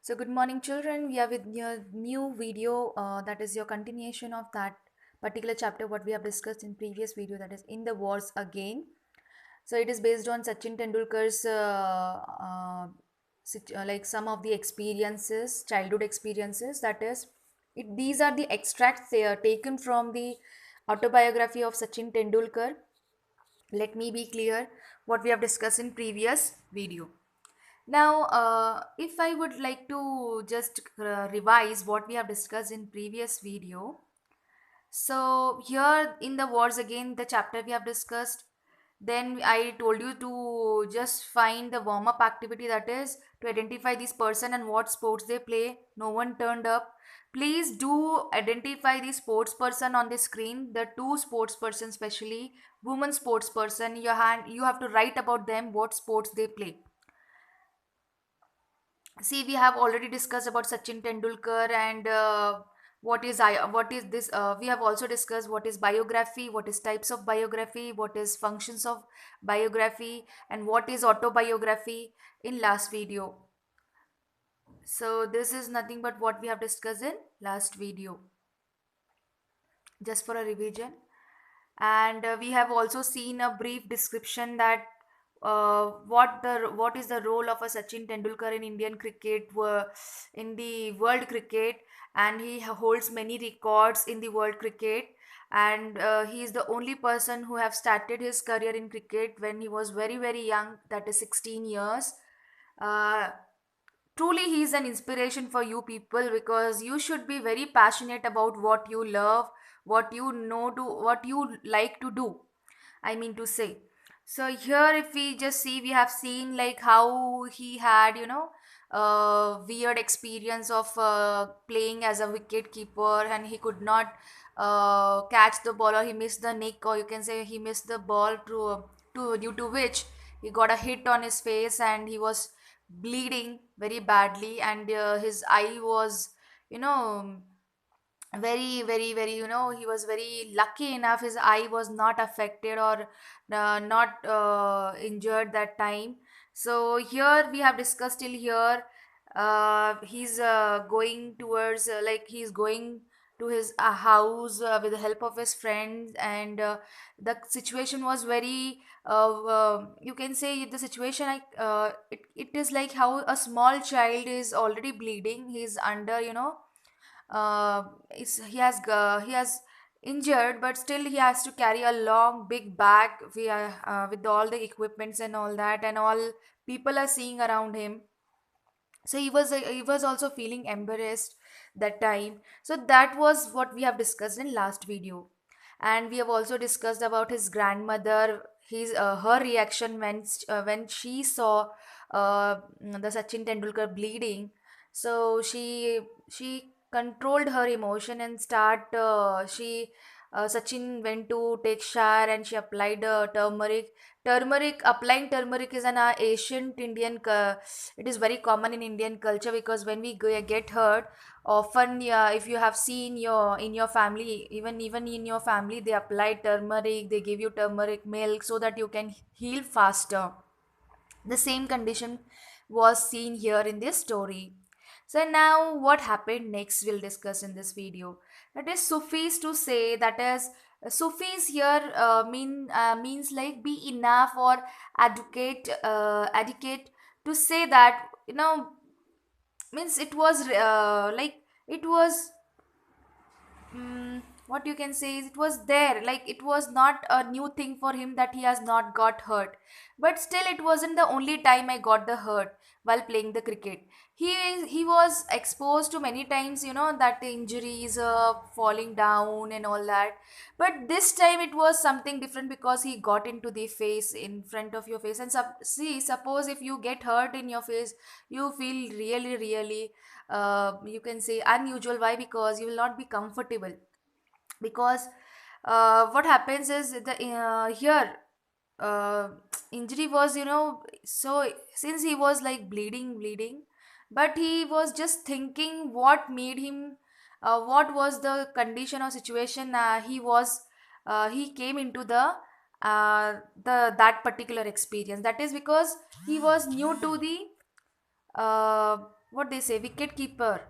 So, good morning, children. We are with your new video. That is your continuation of that particular chapter, what we have discussed in previous video. That is in the wars again. So, it is based on Sachin Tendulkar's like some of the experiences, childhood experiences. That is, these are the extracts they are taken from the autobiography of Sachin Tendulkar. Let me be clear what we have discussed in previous video. Now, if I would like to just revise what we have discussed in previous video. So here in the words again, the chapter we have discussed, then I told you to just find the warm up activity, that is to identify this person and what sports they play. No one turned up. Please do identify the sports person on the screen, the two sports person, especially women sports person. You have to write about them, what sports they play. See, we have already discussed about Sachin Tendulkar and what is this. We have also discussed what is biography, what is types of biography, what is functions of biography, and what is autobiography in last video. So this is nothing but what we have discussed in last video, just for a revision. And we have also seen a brief description that what is the role of a Sachin Tendulkar in Indian cricket, in the world cricket, and he holds many records in the world cricket. And he is the only person who have started his career in cricket when he was very young, that is 16 years. uh, Truly he is an inspiration for you people, because you should be very passionate about what you love, what you know, to what you like to do, I mean to say. So here if we just see, we have seen like how he had, weird experience of playing as a wicket keeper, and he could not catch the ball, or he missed the nick, or you can say he missed the ball to due to which he got a hit on his face and he was bleeding very badly. And his eye was, you know very, he was very lucky enough, his eye was not affected or not injured that time. So here we have discussed till here. He's going towards, like he's going to his house with the help of his friends. And the situation was very, you can say the situation, like it is like how a small child is already bleeding, he's under, he has injured, but still he has to carry a long big bag with all the equipments and all that, and all people are seeing around him. So he was also feeling embarrassed that time. So that was what we have discussed in last video. And we have also discussed about his grandmother, his her reaction when she saw the Sachin Tendulkar bleeding. So she controlled her emotion and start she Sachin went to take shower and she applied turmeric. Applying turmeric is an ancient Indian it is very common in Indian culture, because when we get hurt, often, yeah, if you have seen in your family, even in your family, they apply turmeric, they give you turmeric milk so that you can heal faster. The same condition was seen here in this story. So now what happened next we'll discuss in this video. That is Sufis to say, that is Sufis here means like be enough or educate to say that, means it was like it was, what you can say is, it was there, like it was not a new thing for him that he has not got hurt. But still it wasn't the only time I got the hurt while playing the cricket. He was exposed to many times, that the injuries, falling down and all that. But this time it was something different, because he got into the face, in front of your face. And see, suppose if you get hurt in your face, you feel really, you can say unusual. Why? Because you will not be comfortable. Because what happens is the here uh, injury was, so since he was like bleeding, but he was just thinking what made him, what was the condition or situation he came into the that particular experience. That is because he was new to the uh, what they say, wicket keeper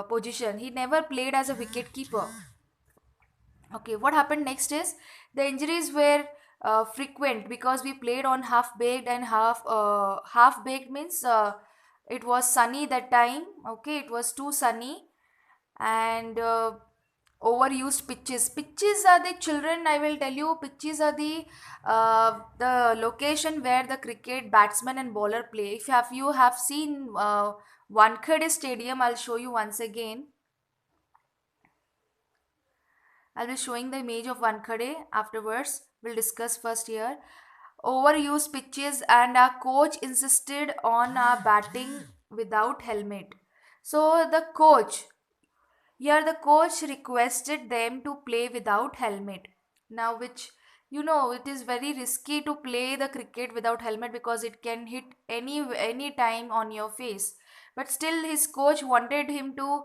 position. He never played as a wicket keeper. Okay, what happened next is the injuries were frequent because we played on half baked, and half baked means it was sunny that time. Okay, it was too sunny, and overused pitches. Pitches are the children. I will tell you, pitches are the location where the cricket batsman and bowler play. If you have seen Wankhede Stadium, I'll show you once again. I'll be showing the image of Wankhede afterwards. We'll discuss first here. Overused pitches, and our coach insisted on batting without helmet. So the coach requested them to play without helmet. Now, which it is very risky to play the cricket without helmet because it can hit any time on your face. But still, his coach wanted him to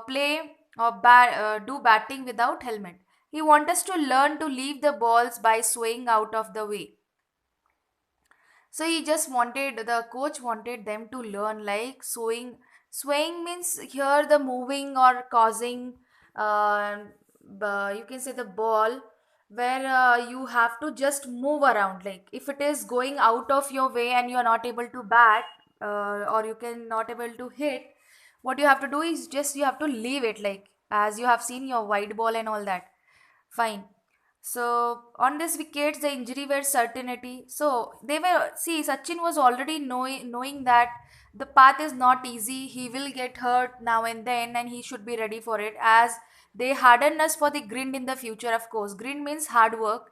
play or do batting without helmet. He wants us to learn to leave the balls by swaying out of the way. So the coach wanted them to learn like swaying. Swaying means here the moving or causing, uh, you can say the ball where you have to just move around. Like if it is going out of your way and you are not able to bat, or you can not able to hit, what you have to do is just you have to leave it, like as you have seen your white ball and all that. Fine. So on this wickets, the injury were certainty. So they were see Sachin was already knowing that the path is not easy. He will get hurt now and then, and he should be ready for it. As they harden us for the grind in the future, of course. Grind means hard work,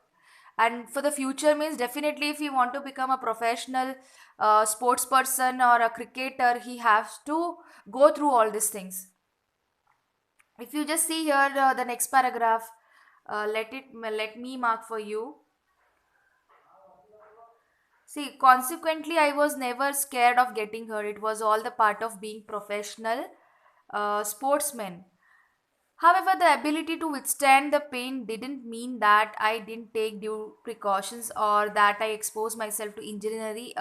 and for the future means definitely if he want to become a professional sports person or a cricketer, he has to go through all these things. If you just see here the next paragraph, let me mark for you. See, consequently, I was never scared of getting hurt. It was all the part of being professional sportsman. However, the ability to withstand the pain didn't mean that I didn't take due precautions or that I exposed myself to injury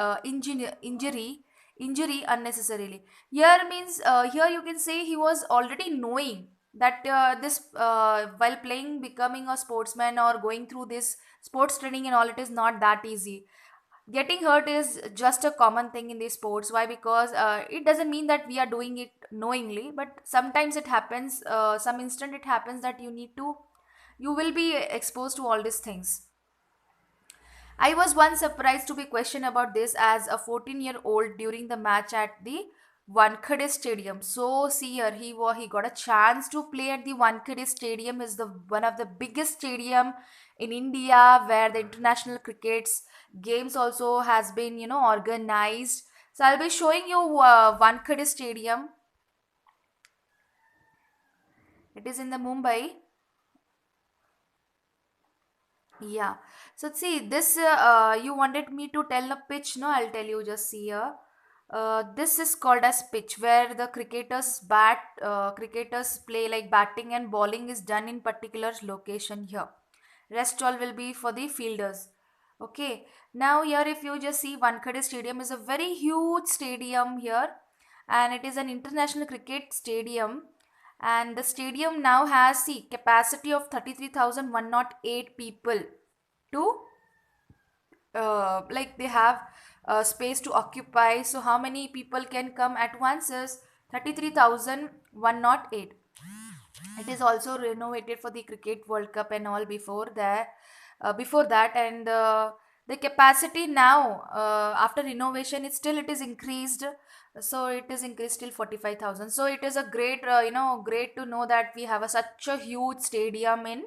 unnecessarily. Here means here you can say he was already knowing that this while playing, becoming a sportsman or going through this sports training and all, it is not that easy. Getting hurt is just a common thing in these sports. Why? Because it doesn't mean that we are doing it knowingly, but sometimes it happens, some instant it happens that you will be exposed to all these things. I was once surprised to be questioned about this as a 14-year-old during the match at the Wankhede Stadium. So see here, he got a chance to play at the Wankhede Stadium. Is the one of the biggest stadium in India where the international crickets games also has been organized. So I'll be showing you Wankhede Stadium. It is in the Mumbai. Yeah. So see this. You wanted me to tell a pitch. No, I'll tell you. Just see here. This is called as pitch, where the cricketers play like batting and bowling is done in particular location here. Rest all will be for the fielders. Okay. Now here, if you just see, Wankhede Stadium is a very huge stadium here, and it is an international cricket stadium. And the stadium now has the capacity of 33,108 people to like they have space to occupy. So how many people can come at once is 33,108. It is also renovated for the cricket world cup and all before that. And the capacity now, after renovation, it is increased. So it is increased till 45,000. So it is a great great to know that we have such a huge stadium in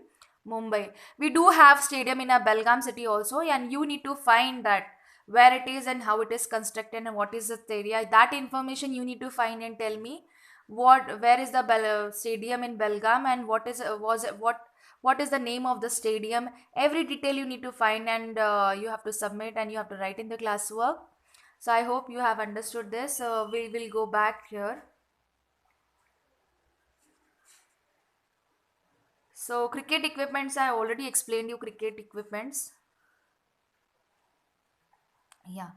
Mumbai. We do have stadium in a Belgaum city also, and you need to find that where it is and how it is constructed and what is the area. That information you need to find and tell me where is the stadium in Belgaum, and what is the name of the stadium. Every detail you need to find, and you have to submit and you have to write in the classwork. So I hope you have understood this. We will go back here. So cricket equipments, I already explained you cricket equipments. Yeah.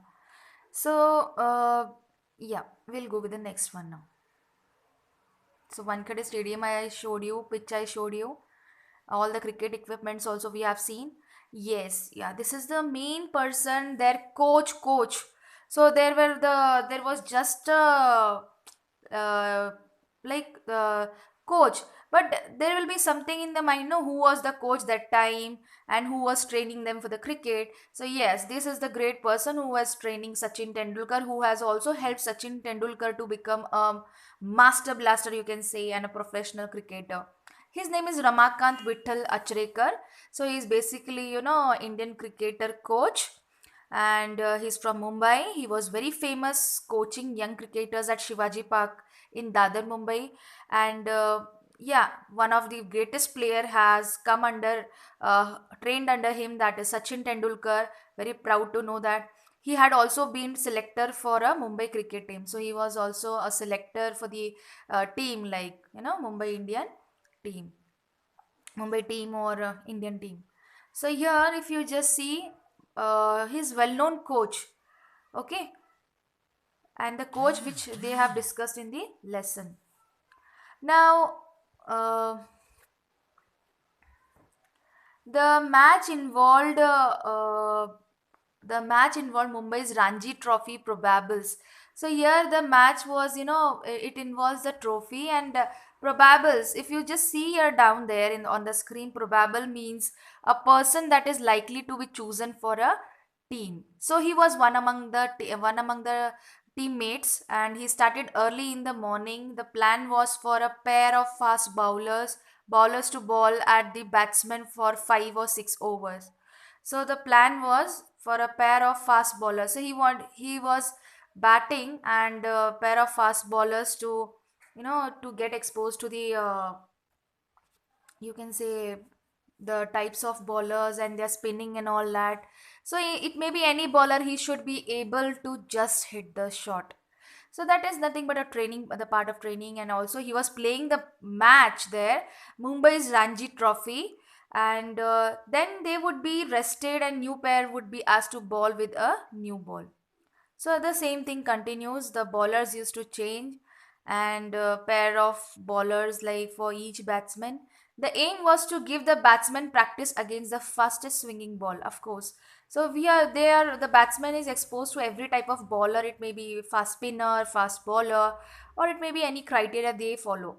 So Yeah, we'll go with the next one now. So Wankhede Stadium I showed you, pitch I showed you, all the cricket equipments also we have seen. Yes, yeah, this is the main person, their coach. So there was just a uh, like coach, but there will be something in the mind, no, who was the coach that time and who was training them for the cricket. So yes, this is the great person who was training Sachin Tendulkar, who has also helped Sachin Tendulkar to become a master blaster, you can say, and a professional cricketer. His name is Ramakant Vittal Achrekar. So he's basically, Indian cricketer coach, and he's from Mumbai. He was very famous coaching young cricketers at Shivaji Park in Dadar, Mumbai, and yeah, one of the greatest player has come under, trained under him. That is Sachin Tendulkar. Very proud to know that. He had also been selector for a Mumbai cricket team. So he was also a selector for the team, like, Mumbai Indian team, Mumbai team or Indian team. So here, if you just see, his well-known coach, okay, and the coach which they have discussed in the lesson. Now, uh, the match involved Mumbai's Ranji Trophy probables. So here the match was, it involves the trophy and probables. If you just see here down there in on the screen, probable means a person that is likely to be chosen for a team. So he was one among the teammates, and he started early in the morning. The plan was for a pair of fast bowlers to bowl at the batsman for 5 or 6 overs. So the plan was for a pair of fast bowlers. So he was batting, and a pair of fast bowlers to, to get exposed to the, you can say, the types of bowlers and their spinning and all that. So it may be any bowler, he should be able to just hit the shot. So that is nothing but a training, the part of training. And also he was playing the match there, Mumbai's Ranji Trophy, and then they would be rested and new pair would be asked to bowl with a new ball. So the same thing continues. The bowlers used to change, and a pair of bowlers like for each batsman. The aim was to give the batsman practice against the fastest swinging ball, of course. So we are there. The batsman is exposed to every type of bowler. It may be fast spinner, fast bowler, or it may be any criteria they follow.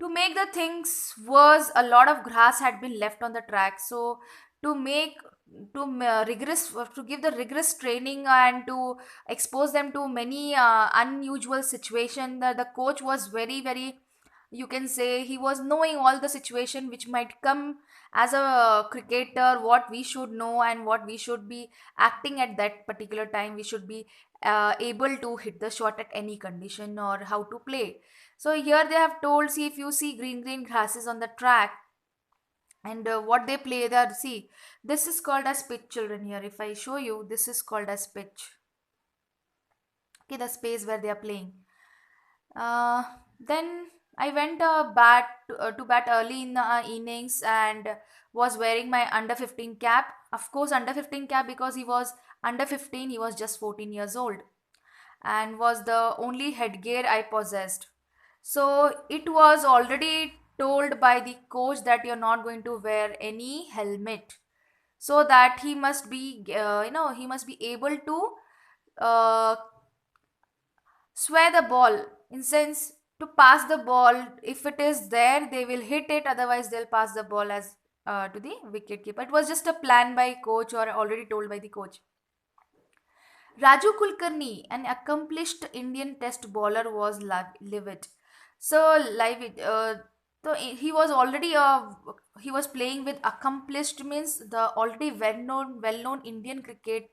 To make the things worse, a lot of grass had been left on the track. So to make rigorous, to give the rigorous training and to expose them to many unusual situation, the coach was very, you can say, he was knowing all the situation which might come as a cricketer, what we should know and what we should be acting at that particular time. We should be able to hit the shot at any condition or how to play. So here they have told, see, if you see green grasses on the track, and what they play there, see, this is called as pitch, children. Here, if I show you, this is called as pitch. Okay, the space where they are playing. Then I went to bat early in the innings, and was wearing my under 15 cap. Of course, under 15 cap, because he was under 15, he was just 14 years old, and was the only headgear I possessed. So it was already told by the coach that you're not going to wear any helmet, so that he must be, he must be able to uh, sway the ball, in sense to pass the ball. If it is there, they will hit it, otherwise they'll pass the ball as to the wicket keeper. It was just a plan by coach, or already told by the coach. Raju Kulkarni, an accomplished Indian test bowler, was livid. So livid. So he was already he was playing with accomplished, means the already well known Indian cricket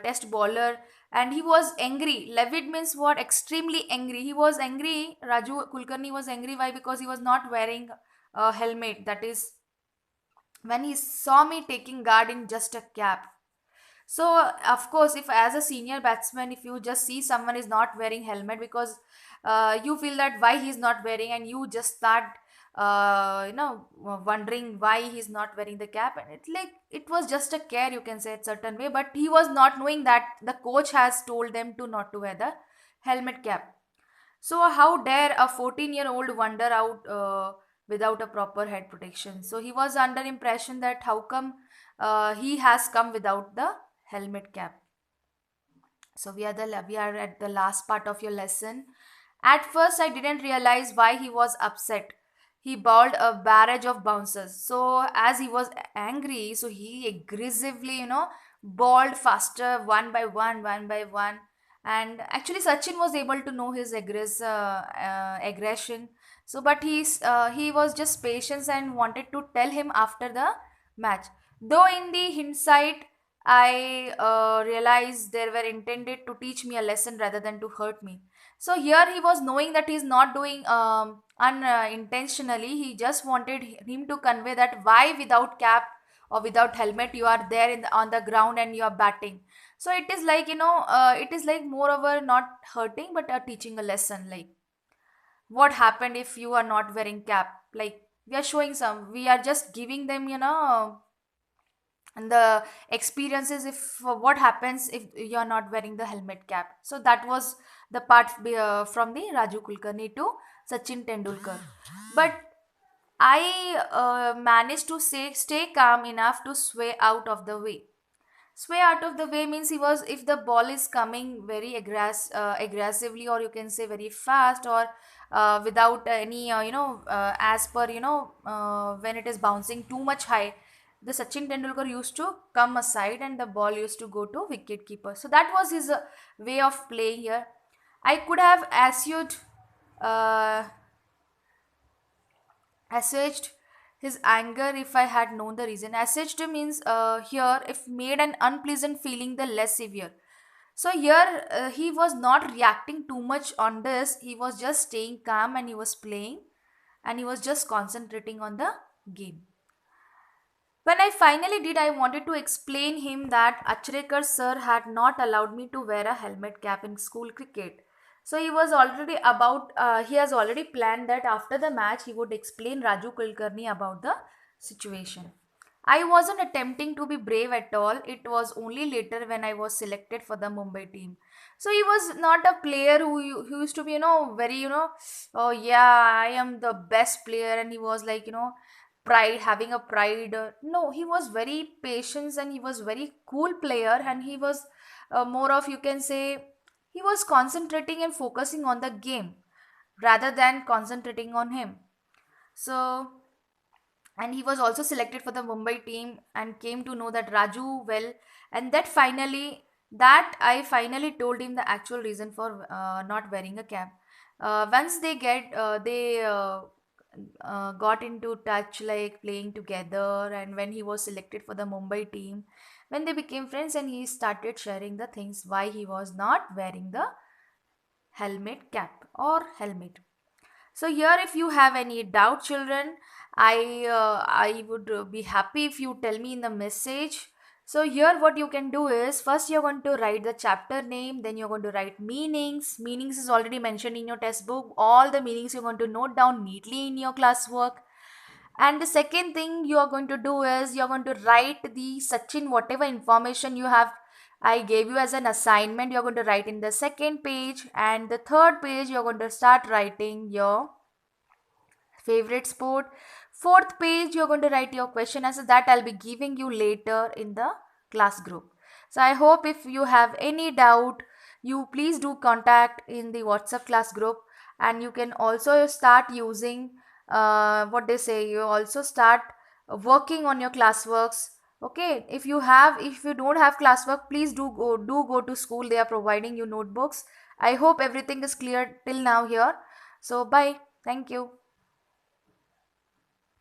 test bowler, and he was angry. Livid means what? Extremely angry. He was angry. Raju Kulkarni was angry. Why? Because he was not wearing a helmet. That is, when he saw me taking guard in just a cap. So of course, if as a senior batsman, if you just see someone is not wearing helmet, because you feel that why he's not wearing, and you just start wondering why he's not wearing the cap, and it's like it was just a care, you can say, it certain way, but he was not knowing that the coach has told them to not to wear the helmet cap. So how dare a 14-year-old wander out without a proper head protection? So he was under impression that how come he has come without the helmet cap. So we are at the last part of your lesson. At first, I didn't realize why he was upset. He bawled a barrage of bounces. So as he was angry, so he aggressively, bawled faster, one by one. And actually, Sachin was able to know his aggression. So, but he was just patient and wanted to tell him after the match. Though in the hindsight, I realized they were intended to teach me a lesson rather than to hurt me. So here he was knowing that he's not doing unintentionally. He just wanted him to convey that why without cap or without helmet you are there on the ground and you are batting. So it is like it is like moreover not hurting but teaching a lesson, like what happened if you are not wearing cap. Like we are just giving them and the experiences if what happens if you're not wearing the helmet cap. So that was the part from the Raju Kulkarni to Sachin Tendulkar. But I managed to stay calm enough to sway out of the way. Sway out of the way means he was, if the ball is coming very aggressively, or you can say very fast, or without any as per when it is bouncing too much high, the Sachin Tendulkar used to come aside and the ball used to go to wicket keeper. So that was his way of playing here. I could have uh, assuaged his anger if I had known the reason. Assuaged means here if made an unpleasant feeling the less severe. So here he was not reacting too much on this. He was just staying calm and he was playing and he was just concentrating on the game. When I finally did, I wanted to explain him that Achrekar sir had not allowed me to wear a helmet cap in school cricket. So he has already planned that after the match he would explain Raju Kulkarni about the situation. I wasn't attempting to be brave at all. It was only later when I was selected for the Mumbai team. So he was not a player who used to be, very, oh yeah, I am the best player. And he was like, pride, having a pride. No, he was very patient and he was very cool player. And he was more of, you can say, he was concentrating and focusing on the game rather than concentrating on him. So, and he was also selected for the Mumbai team and came to know that Raju well, and that I finally told him the actual reason for not wearing a cap. Once they got into touch, like playing together, and when he was selected for the Mumbai team, when they became friends and he started sharing the things why he was not wearing the helmet cap or helmet. So here, if you have any doubt, children, I would be happy if you tell me in the message. So here, what you can do is first you're going to write the chapter name, then you're going to write meanings. Meanings is already mentioned in your test book. All the meanings you're going to note down neatly in your classwork. And the second thing you are going to do is you're going to write the Sachin whatever information you have I gave you as an assignment. You're going to write in the second page, and the third page you're going to start writing your favorite sport. Fourth page you're going to write your question answer that I'll be giving you later in the class group. So I hope if you have any doubt, you please do contact in the WhatsApp class group, and you can also start using what they say, you also start working on your classworks. Okay, if you don't have classwork, please do go to school. They are providing you notebooks. I hope everything is clear till now here. So bye, thank you.